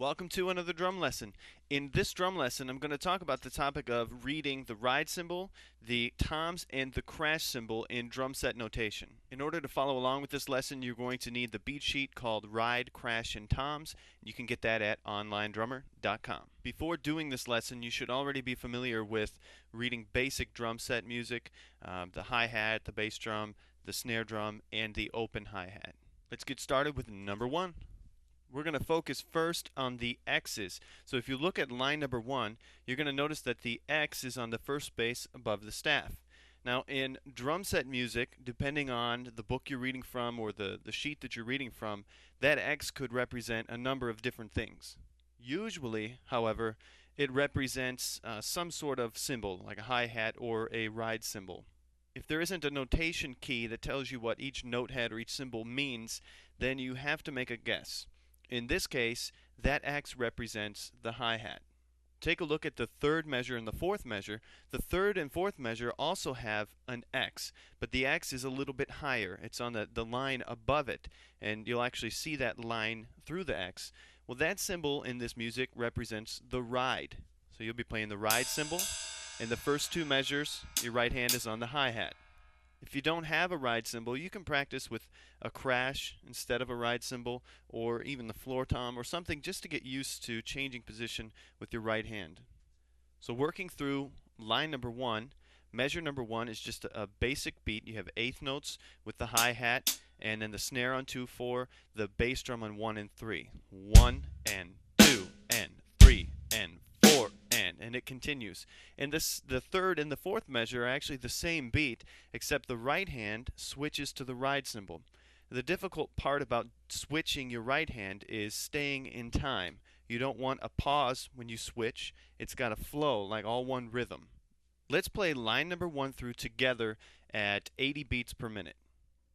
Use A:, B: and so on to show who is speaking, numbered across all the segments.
A: Welcome to another drum lesson. In this drum lesson, I'm going to talk about the topic of reading the ride cymbal, the toms, and the crash cymbal in drum set notation. In order to follow along with this lesson, you're going to need the beat sheet called Ride, Crash, and Toms. You can get that at onlinedrummer.com. Before doing this lesson, you should already be familiar with reading basic drum set music, the hi-hat, the bass drum, the snare drum, and the open hi-hat. Let's get started with number one. We're going to focus first on the X's. So if you look at line number one, you're going to notice that the X is on the first space above the staff. Now in drum set music, depending on the book you're reading from or the sheet that you're reading from, that X could represent a number of different things. Usually, however, it represents some sort of cymbal, like a hi-hat or a ride cymbal. If there isn't a notation key that tells you what each note head or each cymbal means, then you have to make a guess. In this case, that X represents the hi-hat. Take a look at the third measure and the fourth measure. The third and fourth measure also have an X, but the X is a little bit higher. It's on the line above it, and you'll actually see that line through the X. Well, that cymbal in this music represents the ride. So you'll be playing the ride cymbal. In the first two measures, your right hand is on the hi-hat. If you don't have a ride cymbal, you can practice with a crash instead of a ride cymbal, or even the floor tom or something, just to get used to changing position with your right hand. So working through line number one, measure number one is just a basic beat. You have eighth notes with the hi-hat, and then the snare on 2/4, the bass drum on 1 and 3. 1 and 2 and 3 and 4 and it continues. And the third and the fourth measure are actually the same beat, except the right hand switches to the ride cymbal. The difficult part about switching your right hand is staying in time. You don't want a pause when you switch. It's got to flow like all one rhythm. Let's play line number one through together at 80 beats per minute.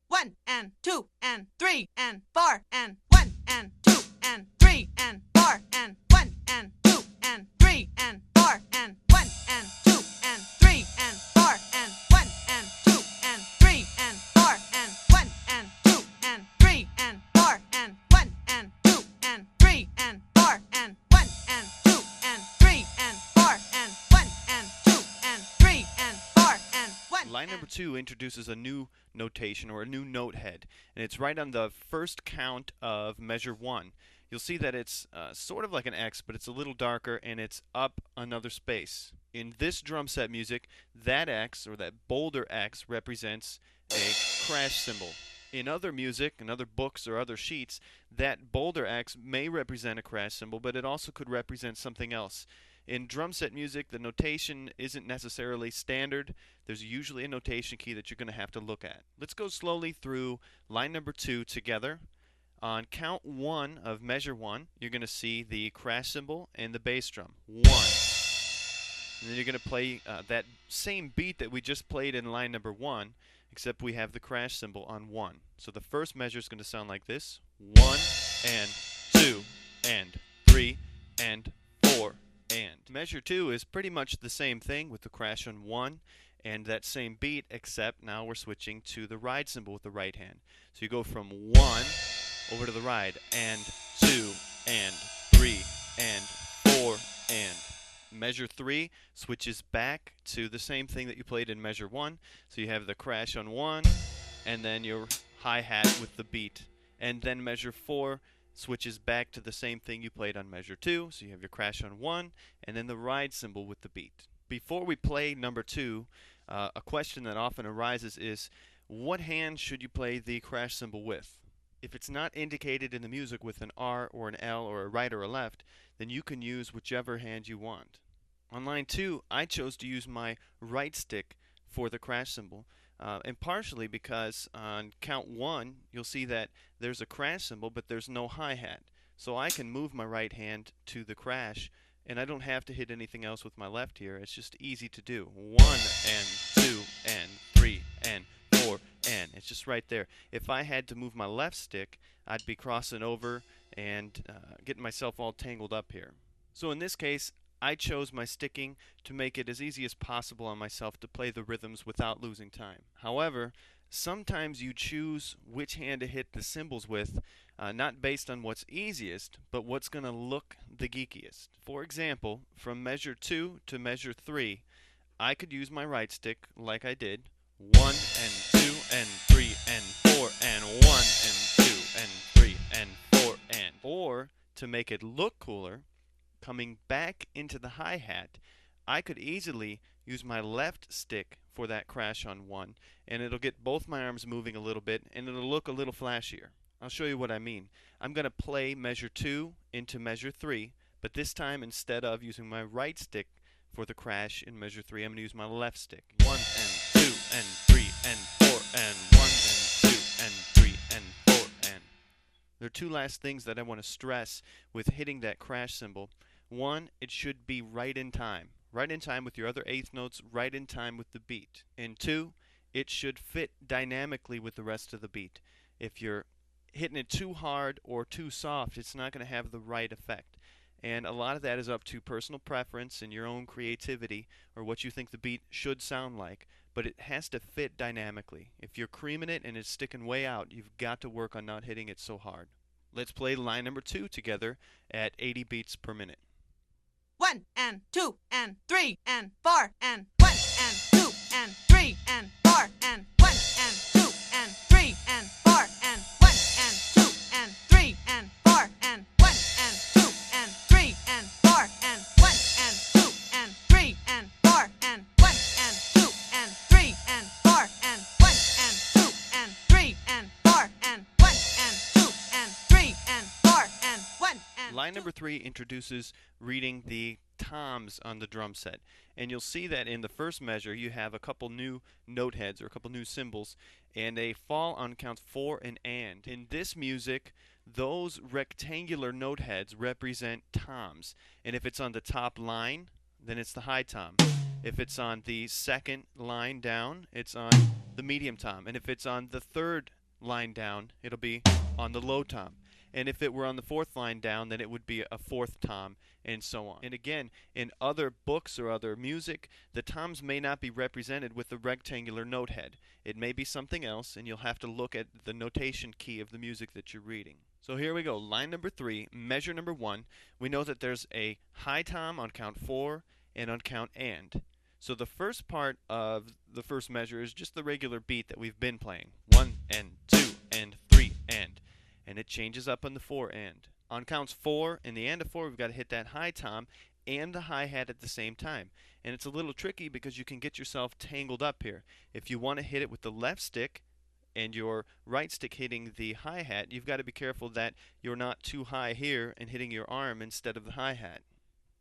B: 1 and 2 and 3 and 4 and 1 and 2 and 3 and 4 and 1 and 2 and 3 and 4 and 1 and 2 and 3 and 4 and 1 and 2 and 3 and 4 and 1 and 2 and 3 and 4 and 1 and 2 and 3 and 4 and 1 and 2 and 3 and 4 and 1 and 2 and 3 and 4 and 1.
A: Line number two introduces a new notation or a new note head, and it's right on the first count of measure one. You'll see that it's sort of like an X, but it's a little darker, and it's up another space. In this drum set music, that X, or that bolder X, represents a crash cymbal. In other music, in other books or other sheets, that bolder X may represent a crash cymbal, but it also could represent something else. In drum set music, the notation isn't necessarily standard. There's usually a notation key that you're going to have to look at. Let's go slowly through line number two together. On count one of measure one, you're going to see the crash cymbal and the bass drum. 1. And then you're going to play that same beat that we just played in line number one, except we have the crash cymbal on 1. So the first measure is going to sound like this. 1 and 2 and 3 and 4 and. Measure 2 is pretty much the same thing with the crash on 1 and that same beat, except now we're switching to the ride cymbal with the right hand. So you go from 1 over to the ride, and 2 and 3 and 4 and. Measure 3 switches back to the same thing that you played in measure 1. So you have the crash on 1 and then your hi-hat with the beat. And then measure 4 switches back to the same thing you played on measure 2. So you have your crash on 1 and then the ride cymbal with the beat. Before we play number 2, a question that often arises is, what hand should you play the crash cymbal with? If it's not indicated in the music with an R or an L or a right or a left, then you can use whichever hand you want. On line 2, I chose to use my right stick for the crash cymbal, and partially because on count 1, you'll see that there's a crash cymbal, but there's no hi-hat. So I can move my right hand to the crash, and I don't have to hit anything else with my left here. It's just easy to do. 1 and 2 and 3 and 4 and. It's just right there. If I had to move my left stick, I'd be crossing over and getting myself all tangled up here. So in this case, I chose my sticking to make it as easy as possible on myself to play the rhythms without losing time. However, sometimes you choose which hand to hit the cymbals with, not based on what's easiest, but what's going to look the geekiest. For example, from measure 2 to measure 3, I could use my right stick like I did. 1 and 2 and 3 and 4 and 1 and 2 and 3 and 4 and. Or, to make it look cooler, coming back into the hi-hat, I could easily use my left stick for that crash on 1, and it'll get both my arms moving a little bit, and it'll look a little flashier. I'll show you what I mean. I'm going to play measure 2 into measure 3, but this time instead of using my right stick for the crash in measure 3, I'm going to use my left stick. 1 and 2 and 3 and 4 and 1 and 2 and 3 and 4 and. There are two last things that I want to stress with hitting that crash cymbal. One, it should be right in time. Right in time with your other eighth notes, right in time with the beat. And two, it should fit dynamically with the rest of the beat. If you're hitting it too hard or too soft, it's not going to have the right effect. And a lot of that is up to personal preference and your own creativity or what you think the beat should sound like. But it has to fit dynamically. If you're creaming it and it's sticking way out, you've got to work on not hitting it so hard. Let's play line number 2 together at 80 beats per minute.
B: 1 and 2 and 3 and 4 and 1 and 2 and 3 and 4 and 1 and 2 and 3 and 4 and 1 and 2 and 3 and 4 and 1 and 2 and 3 and 4 and 1 and 2 and 3 and 4 and 1 and 2 and 3 and 4 and 1 and 2 and 3 and 4 and 1 and 2 and 3 and 4 and 1 and.
A: Line number 3 introduces reading the toms on the drum set, and you'll see that in the first measure you have a couple new note heads or a couple new cymbals, and they fall on counts 4 and and. In this music, those rectangular note heads represent toms, and if it's on the top line, then it's the high tom. If it's on the second line down, it's on the medium tom, and if it's on the third line down, it'll be on the low tom. And if it were on the fourth line down, then it would be a fourth tom, and so on. And again, in other books or other music, the toms may not be represented with the rectangular note head. It may be something else, and you'll have to look at the notation key of the music that you're reading. So here we go. Line number 3, measure number 1. We know that there's a high tom on count 4 and on count and. So the first part of the first measure is just the regular beat that we've been playing. 1 and 2 and 3 and. And it changes up on the 4 and. On counts 4 and the and of 4, we've got to hit that high tom and the hi-hat at the same time. And it's a little tricky because you can get yourself tangled up here. If you want to hit it with the left stick and your right stick hitting the hi-hat, you've got to be careful that you're not too high here and hitting your arm instead of the hi-hat.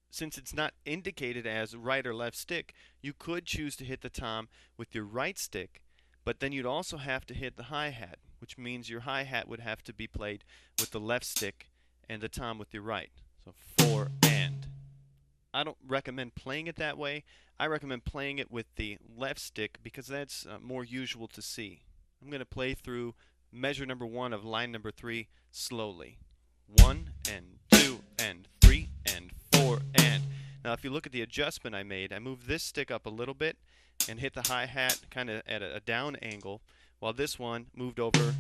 A: Since it's not indicated as right or left stick, you could choose to hit the tom with your right stick, but then you'd also have to hit the hi-hat, which means your hi-hat would have to be played with the left stick and the tom with your right. So 4 and. I don't recommend playing it that way. I recommend playing it with the left stick because that's more usual to see. I'm going to play through measure number 1 of line number 3 slowly. 1 and 2 and 3 and 4 and. Now if you look at the adjustment I made, I moved this stick up a little bit and hit the hi-hat kind of at a down angle, while this one moved over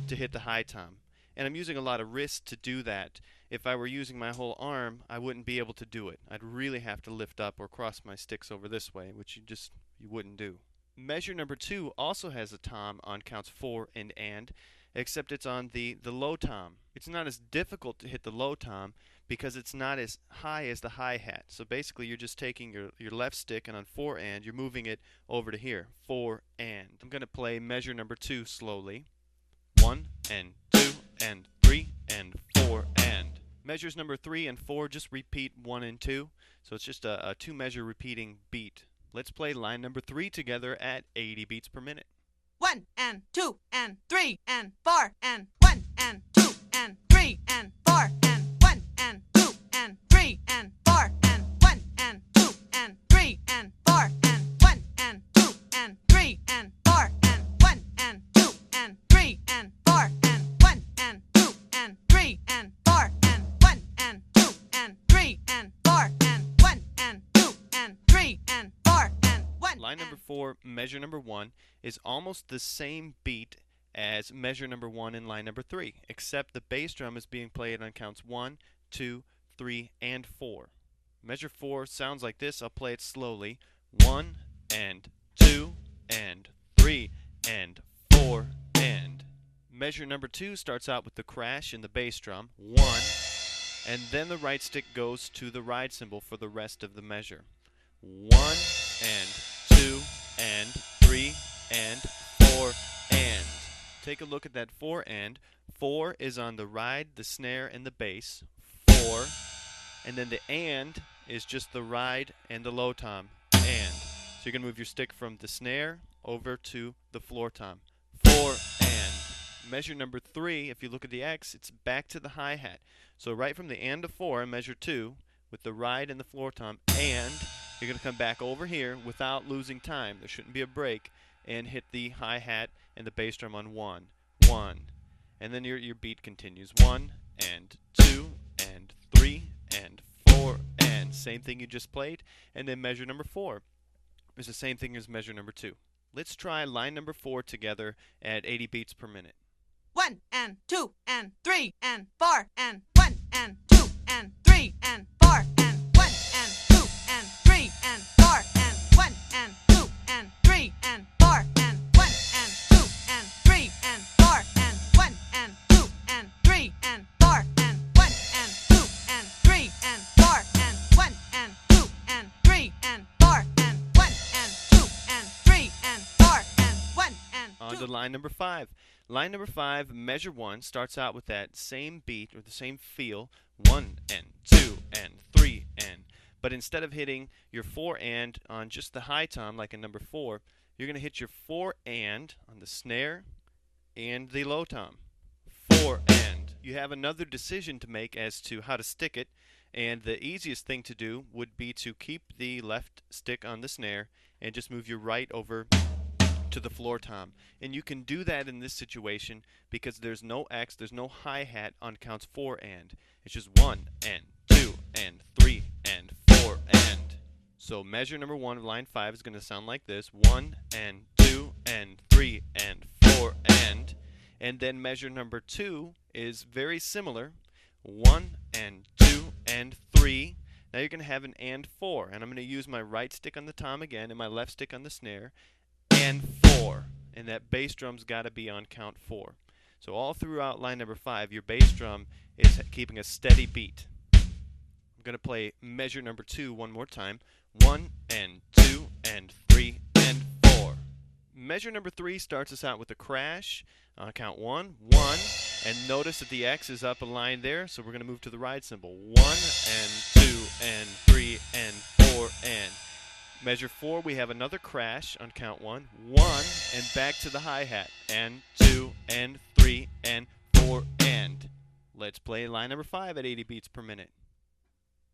A: to hit the high tom. And I'm using a lot of wrist to do that. If I were using my whole arm, I wouldn't be able to do it. I'd really have to lift up or cross my sticks over this way, which you wouldn't do. Measure number 2 also has a tom on counts 4 and, except it's on the low tom. It's not as difficult to hit the low tom because it's not as high as the hi-hat. So basically you're just taking your left stick, and on 4 and, you're moving it over to here. 4 and. I'm going to play measure number 2 slowly. 1 and 2 and 3 and 4 and. Measures number 3 and 4 just repeat 1 and 2. So it's just a 2-measure repeating beat. Let's play line number 3 together at 80 beats per minute.
B: 1 and 2 and 3 and 4 and 1 and 2 and 3 and 4 and 1 and 2 and 3 and 4 and 1 and 2 and 3 and 4 and 1 and 2 and 3 and 4 and 1 and 2 and 3 and 4 and 1 and 2 and 3 and 4 and 1 and 2 and 3 and 4 and 1 and 2 and 3 and 4 and 1.
A: Line number 4 4, measure number 1 is almost the same beat as measure number 1 in line number 3, except the bass drum is being played on counts 1, 2, 3, and 4. Measure 4 sounds like this. I'll play it slowly. 1 and 2 and 3 and 4 and. Measure number 2 starts out with the crash in the bass drum, 1, and then the right stick goes to the ride cymbal for the rest of the measure. 1 and 2 and 3 and 4 and. Take a look at that 4 and. 4 is on the ride, the snare, and the bass. 4. And then the and is just the ride and the low tom. And. So you're going to move your stick from the snare over to the floor tom. 4 and. Measure number 3, if you look at the X, it's back to the hi-hat. So right from the and of 4, measure 2, with the ride and the floor tom, and you're going to come back over here without losing time. There shouldn't be a break, and hit the hi-hat and the bass drum on 1, 1. And then your beat continues. 1 and 2 and 3 and 4 and. Same thing you just played. And then measure number 4 is the same thing as measure number 2. Let's try line number 4 together at 80 beats per minute.
B: 1 and 2 and 3 and 4 and 1 and 2 and 3 and 4 and 1 and 2 and 3 and 4 and 1 and 2 and 3 and 4 and 1 and 2 and 3 and 4 and 1 and 2 and 3 and 4 and 1 and 2 and 3 and 4 and 1 and 2 and 3 and 4 and 1 and 2 and 3 and 4 and 1 and 2.
A: On to line number 5. Line number 5, measure 1, starts out with that same beat or the same feel, 1 and 2 and 3 and. But instead of hitting your 4 and on just the high tom like in number 4, you're going to hit your 4 and on the snare and the low tom. 4 and. You have another decision to make as to how to stick it, and the easiest thing to do would be to keep the left stick on the snare and just move your right over to the floor tom. And you can do that in this situation because there's no X, there's no hi-hat on counts 4 and. It's just 1 and 2 and 3 and 4 and. So measure number 1 of line 5 is going to sound like this. 1 and 2 and 3 and 4 and. And then measure number 2 is very similar. 1 and 2 and 3. Now you're going to have an and 4. And I'm going to use my right stick on the tom again and my left stick on the snare. And 4. And that bass drum's got to be on count 4. So all throughout line number 5, your bass drum is keeping a steady beat. I'm going to play measure number 2 one more time. 1 and 2 and 3 and 4. Measure number 3 starts us out with a crash on count 1, 1. And notice that the X is up a line there, so we're going to move to the ride cymbal. 1 and 2 and 3 and 4 and. Measure 4, we have another crash on count 1, 1, and back to the hi-hat, and 2, and 3, and 4, and. Let's play line number 5 at 80 beats per minute.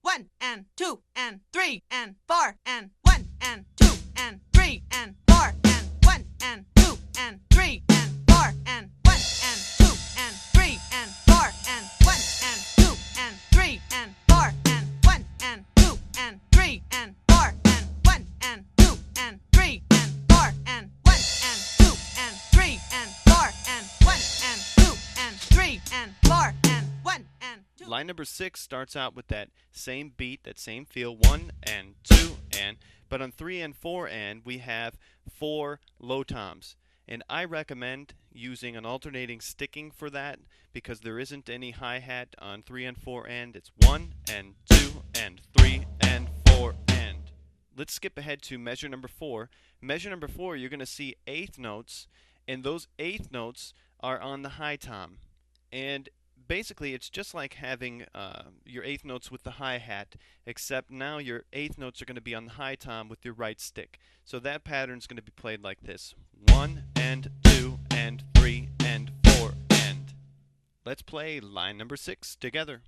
B: 1 and 2 and 3 and 4 and 1 and 2 and 3 and 4 and 1 and 2 and 3 and 4 and 1 and 2 and 3 and 4 and 1 and 2 and 3 and 4 and 1 and 2 and 3 and 4 and 1 and 2 and 3 and 4 and 1 and 2 and 3 and 4 and 1 and 2 and 3 and 4 and 1 and 2.
A: Line number 6 starts out with that same beat, that same feel, 1 and 2 and, but on 3 and 4 and we have 4 low toms. And I recommend using an alternating sticking for that because there isn't any hi-hat on 3 and 4 and. It's 1 and 2 and 3 and 4 and. Let's skip ahead to measure number 4. Measure number 4, you're going to see eighth notes, and those eighth notes are on the high tom. And basically it's just like having your eighth notes with the hi-hat, except now your eighth notes are going to be on the high tom with your right stick. So that pattern is going to be played like this: 1 and 2 and 3 and 4 and. Let's play line number 6 together.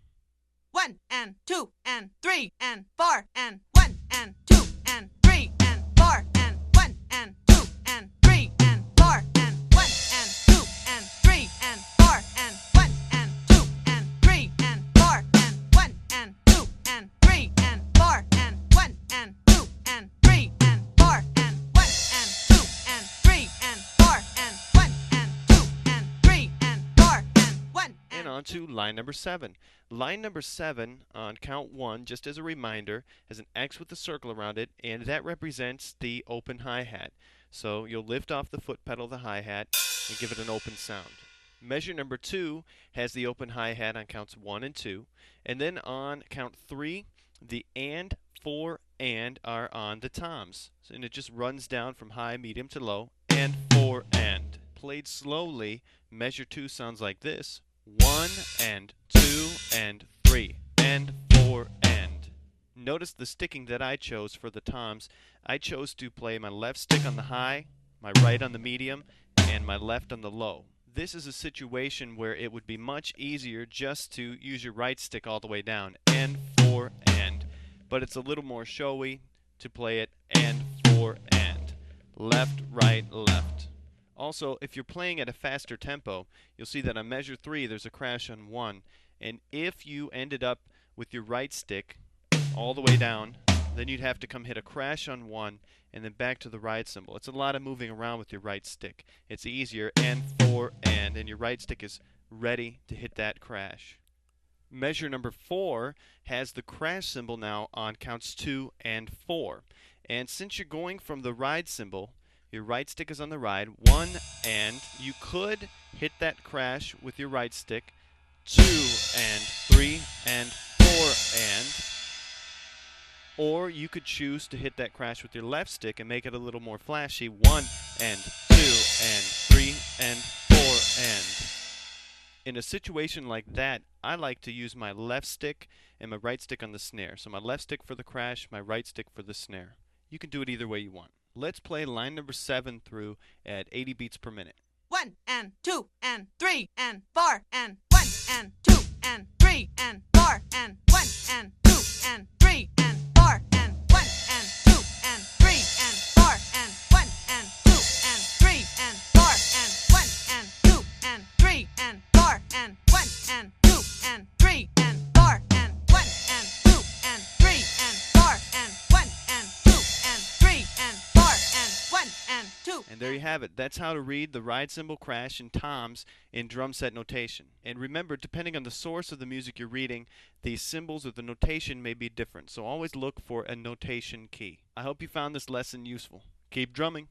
B: 1 and 2 and 3 and 4 and 1 and 2 and 3 and 4 and 1 and 2 and 3 and 4 and 1 and 2 and 3 and 4 and 1 and 2 and 3 and 4 and 1 and 2 and 3 and 4 and 1 and 2 and 3 and 4 and 1 and
A: line number 7. Line number 7 on count 1, just as a reminder, has an X with a circle around it, and that represents the open hi-hat. So you'll lift off the foot pedal of the hi-hat and give it an open sound. Measure number 2 has the open hi-hat on counts 1 and 2, and then on count 3, the and, 4, and are on the toms. And it just runs down from high, medium to low, and 4, and. Played slowly, measure 2 sounds like this: 1 and 2 and 3 and 4 and. Notice the sticking that I chose for the toms. I chose to play my left stick on the high, my right on the medium, and my left on the low. This is a situation where it would be much easier just to use your right stick all the way down, and 4 and. But it's a little more showy to play it and 4 and. Left, right, left. Also, if you're playing at a faster tempo, you'll see that on measure 3 there's a crash on 1, and if you ended up with your right stick all the way down, then you'd have to come hit a crash on 1 and then back to the ride cymbal. It's a lot of moving around with your right stick. It's easier, and 4 and your right stick is ready to hit that crash. Measure number 4 has the crash cymbal now on counts 2 and 4. And since you're going from the ride cymbal, your right stick is on the ride, 1 and, you could hit that crash with your right stick, 2 and 3 and 4 and, or you could choose to hit that crash with your left stick and make it a little more flashy, 1 and 2 and 3 and 4 and. In a situation like that, I like to use my left stick and my right stick on the snare. So my left stick for the crash, my right stick for the snare. You can do it either way you want. Let's play line number 7 through at 80 beats per minute.
B: 1 and 2 and 3 and 4 and 1 and 2 and 3 and 4 and 1 and 2 and 3 and 4 and 1 and 2 and 3 and 4 and 1 and 2 and 3 and 4 and 1 and 2 and 3 and 4 and 1 and 2 and 3 and 4 and 1 and 2 and 3 and 4 and 1 and 2 and 3 and 4 and 1 and 2.
A: And there you have it. That's how to read the ride cymbal, crash, and toms in drum set notation. And remember, depending on the source of the music you're reading, the symbols or the notation may be different. So always look for a notation key. I hope you found this lesson useful. Keep drumming.